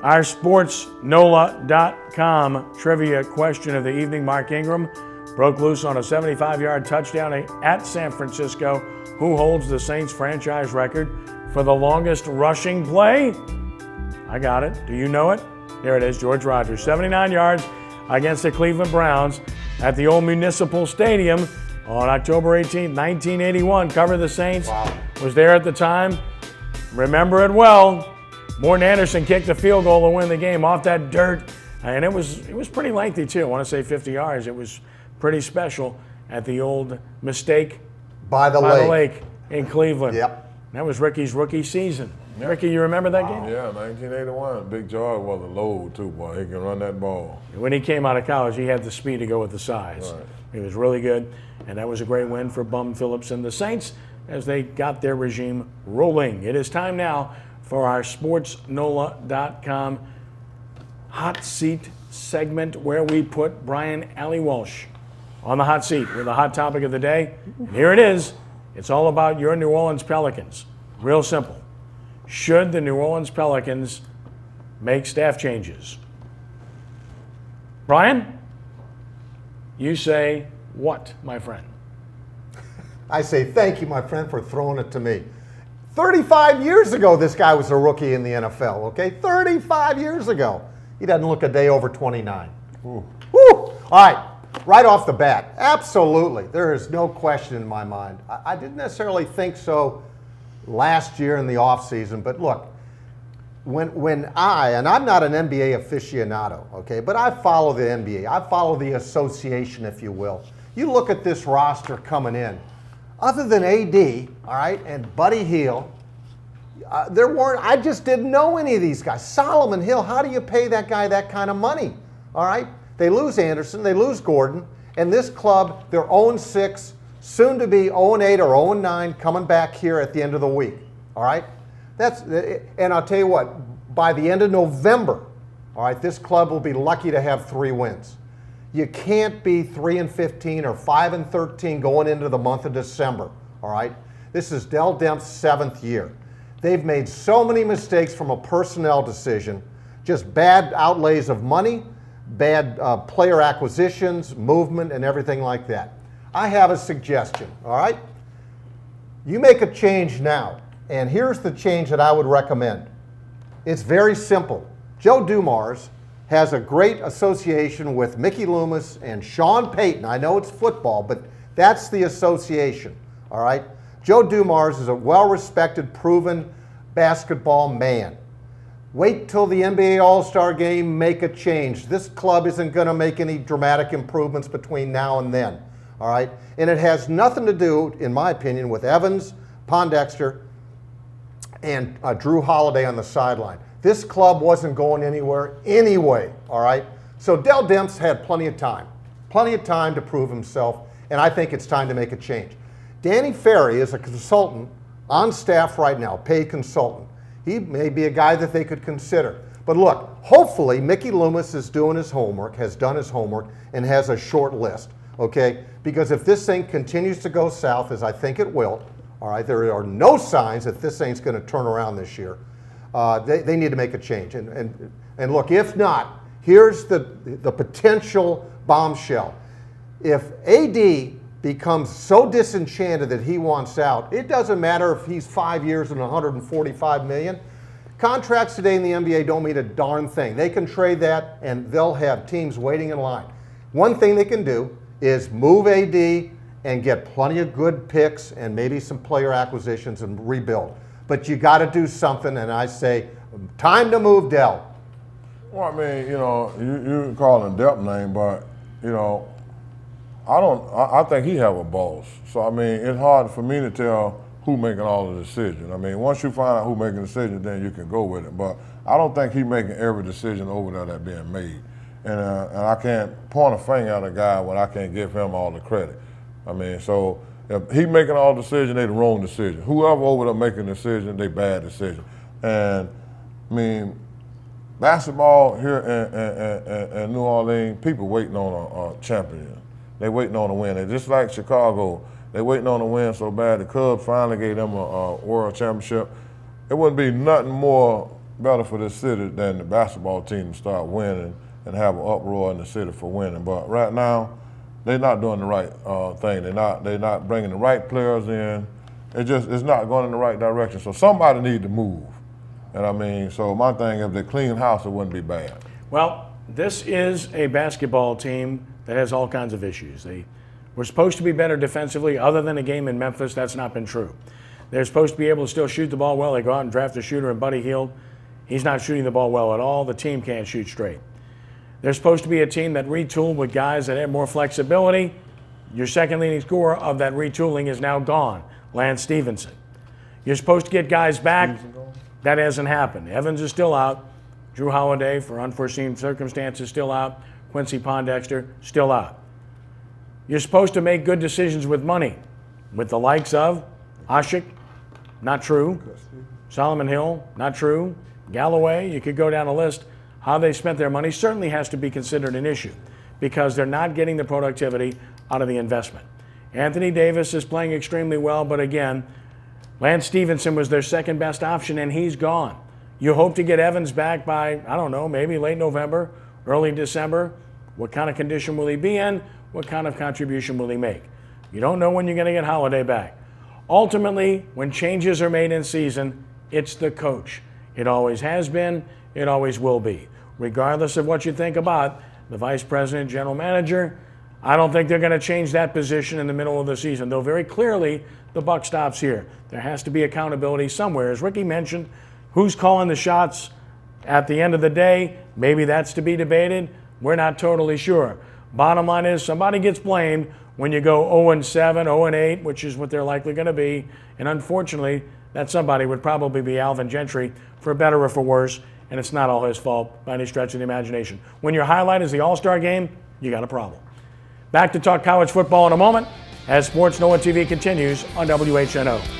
Our sportsNOLA.com trivia question of the evening. Mark Ingram broke loose on a 75-yard touchdown at San Francisco. Who holds the Saints franchise record for the longest rushing play? I got it. Do you know it? Here it is, George Rogers. 79 yards against the Cleveland Browns at the old Municipal Stadium on October 18, 1981. Covered the Saints. Wow. Was there at the time. Remember it well. Morton Anderson kicked the field goal to win the game off that dirt. And it was pretty lengthy, too. I want to say 50 yards. It was pretty special at the old Mistake by the lake in Cleveland. Yep. That was Ricky's rookie season. Yep. Ricky, you remember that game? Yeah, 1981. Big George was a load, too, boy. He can run that ball. When he came out of college, he had the speed to go with the size. Right. He was really good, and that was a great win for Bum Phillips and the Saints as they got their regime rolling. It is time now for our sportsNOLA.com hot seat segment where we put Brian Alley Walsh on the hot seat with the hot topic of the day. And here it is. It's all about your New Orleans Pelicans. Real simple. Should the New Orleans Pelicans make staff changes? Brian, you say what, my friend? I say thank you, my friend, for throwing it to me. 35 years ago, this guy was a rookie in the NFL, okay? 35 years ago. He doesn't look a day over 29. Ooh. Woo! All right, right off the bat, absolutely. There is no question in my mind. I didn't necessarily think so last year in the offseason, but look, when I'm not an NBA aficionado, okay, but I follow the NBA. I follow the association, if you will. You look at this roster coming in. Other than AD, all right, and Buddy Hield, I just didn't know any of these guys. Solomon Hill, how do you pay that guy that kind of money? All right, they lose Anderson, they lose Gordon, and this club, they're 0-6, soon to be 0-8 or 0-9, coming back here at the end of the week. All right, and I'll tell you what, by the end of November, all right, this club will be lucky to have 3 wins. You can't be 3-15 or 5-13 going into the month of December, all right? This is Dell Demp's 7th year. They've made so many mistakes from a personnel decision, just bad outlays of money, bad player acquisitions, movement, and everything like that. I have a suggestion, all right? You make a change now, and here's the change that I would recommend. It's very simple. Joe Dumars has a great association with Mickey Loomis and Sean Payton. I know it's football, but that's the association, all right? Joe Dumars is a well-respected, proven basketball man. Wait till the NBA All-Star Game, make a change. This club isn't going to make any dramatic improvements between now and then, all right? And it has nothing to do, in my opinion, with Evans, Pondexter, and Drew Holiday on the sideline. This club wasn't going anywhere anyway, all right? So Dell Demps had plenty of time to prove himself, and I think it's time to make a change. Danny Ferry is a consultant on staff right now, paid consultant. He may be a guy that they could consider. But look, hopefully Mickey Loomis is doing his homework, has done his homework, and has a short list, okay? Because if this thing continues to go south, as I think it will, all right, there are no signs that this thing's going to turn around this year. They need to make a change. And look, if not, here's the potential bombshell. If AD becomes so disenchanted that he wants out, it doesn't matter if he's 5 years and $145 million. Contracts today in the NBA don't mean a darn thing. They can trade that, and they'll have teams waiting in line. One thing they can do is move AD and get plenty of good picks and maybe some player acquisitions and rebuild. But you got to do something, and I say, time to move Dell. Well, I mean, you call him Dell name, but I think he have a boss. So I mean, it's hard for me to tell who making all the decisions. I mean, once you find out who making the decisions, then you can go with it. But I don't think he making every decision over there that's being made. And I can't point a finger at a guy when I can't give him all the credit. I mean, so if he making all the decisions, they the wrong decision. Whoever over there making the decision, they bad decision. And I mean, basketball here in New Orleans, people waiting on a champion. They waiting on a win. They just like Chicago. They waiting on a win so bad. The Cubs finally gave them a world championship. It wouldn't be nothing more better for this city than the basketball team to start winning and have an uproar in the city for winning. But right now, they're not doing the right thing. They're not bringing the right players in. It's not going in the right direction. So somebody need to move. And I mean, so my thing, if they clean house, it wouldn't be bad. Well, this is a basketball team that has all kinds of issues. They were supposed to be better defensively. Other than a game in Memphis, that's not been true. They're supposed to be able to still shoot the ball well. They go out and draft a shooter in Buddy Hield. He's not shooting the ball well at all. The team can't shoot straight. They're supposed to be a team that retooled with guys that have more flexibility. Your second leading scorer of that retooling is now gone, Lance Stevenson. You're supposed to get guys back. That hasn't happened. Evans is still out. Drew Holiday, for unforeseen circumstances, still out. Quincy Pondexter, still out. You're supposed to make good decisions with money, with the likes of Ashik, not true. Solomon Hill, not true. Galloway, you could go down a list. How they spent their money certainly has to be considered an issue because they're not getting the productivity out of the investment. Anthony Davis is playing extremely well, but again, Lance Stevenson was their second best option, and he's gone. You hope to get Evans back by, I don't know, maybe late November, early December. What kind of condition will he be in? What kind of contribution will he make? You don't know when you're going to get Holiday back. Ultimately, when changes are made in season, it's the coach. It always has been. It always will be. Regardless of what you think about the vice president, general manager, I don't think they're going to change that position in the middle of the season, though very clearly the buck stops here. There has to be accountability somewhere. As Ricky mentioned, who's calling the shots at the end of the day? Maybe that's to be debated. We're not totally sure. Bottom line is somebody gets blamed when you go 0-7, 0-8, which is what they're likely going to be. And unfortunately, that somebody would probably be Alvin Gentry, for better or for worse, and it's not all his fault by any stretch of the imagination. When your highlight is the All-Star game, you got a problem. Back to talk college football in a moment as Sports NOLA TV continues on WHNO.